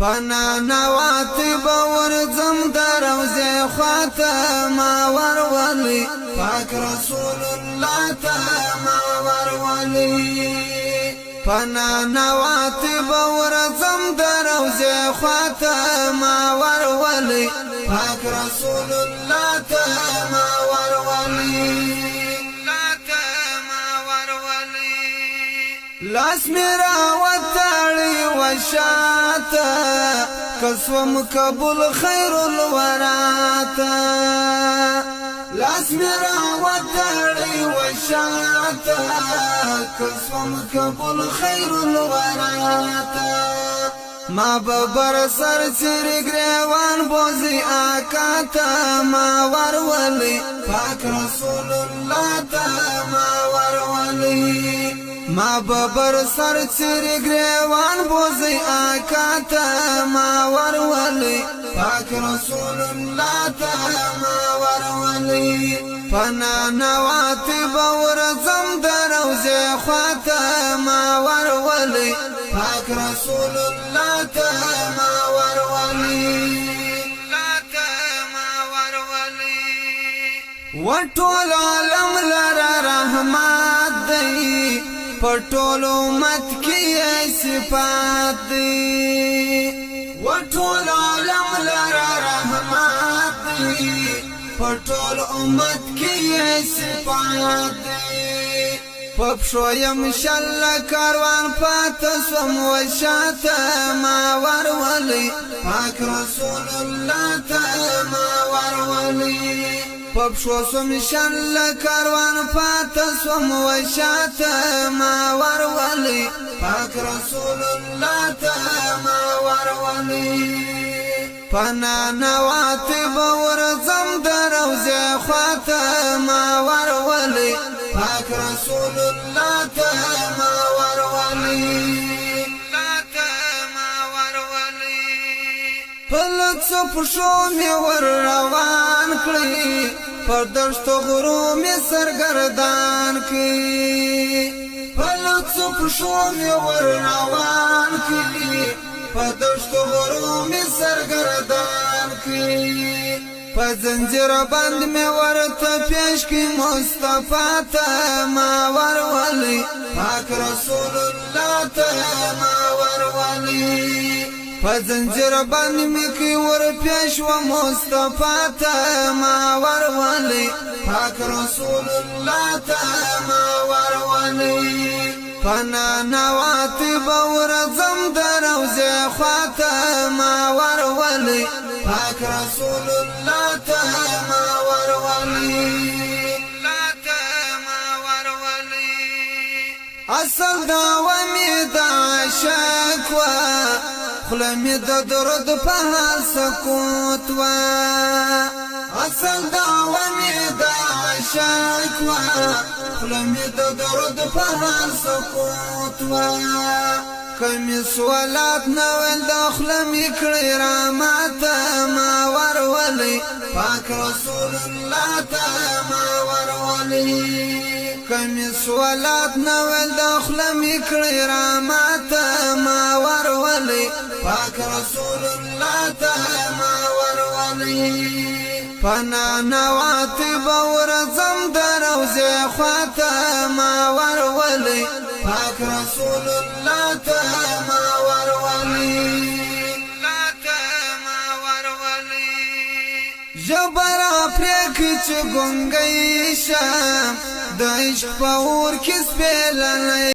پنا نواتی باورزم در روزه خواتا ما ورولی پاک رسول الله تا ما ورولی پنا نواتی باورزم در روزه خواتا ما ورولی پاک رسول الله تا ما ورولی لاس میرا وطاڑی وشاتا قسم قبول خیر الوراتا لاس میرا وطاڑی وشاتا قسم قبول خیر الوراتا ما ببر سر سر گریوان بوزی آکاتا ما ورولی پاک رسول اللہ تا ما ورولی ما ببر سر سر گریوان بوزی آکاتا ما ورولی پاک رسول اللہ تا ما ورولی پنا نواتی باورزم در روزه خواتا ما ورولی پاک رسول اللہ تا ما ورولی وطول عالم لرا رحمت دی پټول امت کی صفات دی وطول عالم لرا رحمت دی پټول امت کی صفات دی پپشویم شل کاروان پاتسوم وشاتا ما ورولی پاک رسول اللہ تا ما ورولی پپشوسم شل کاروان پاتسوم وشاتا ما ورولی پاک رسول اللہ تا ما ورولی پنا نواتی باورزم در روزه خواتا ما ورولی پاک رسول اللہ تا ما ورولی پلڅ پښو می ور روان کړی پر دشتو غرو می سرګردان کړی پلڅ پښو می ور روان کړی پر دشتو غرو می سرګردان کړی په زنجیر بند می ورته پیش کی مصطفی ته ما ورولی پاک رسول الله ته ما ورولی په زنجیر بند می کی ور پیش و مصطفی ته ما ورولی پاک رسول الله ته ما ورولی پنا نواتی باورزم در روزه خواتا ما ورولی پاک رسول اللہ تا ما ورولی اصل داومی دا شکوا خلمی دا درد پا سکوتوا اصل داومی دا شکوا خلمی دا درد پا سکوتوا کمی سوالات نویل داخل میکڑی راماتا ما ورولی پاک رسول اللہ تا ما ورولی کمی سوالات نویل داخل میکڑی راماتا ما ورولی پاک رسول اللہ تا ما ورولی پنا نواتی باورزم در روزه خواتا ما ورولی پاک رسول اللہ تا ما ورولی جبرا پریکی چه گنگی شم دا عشق پاور کس پیلنی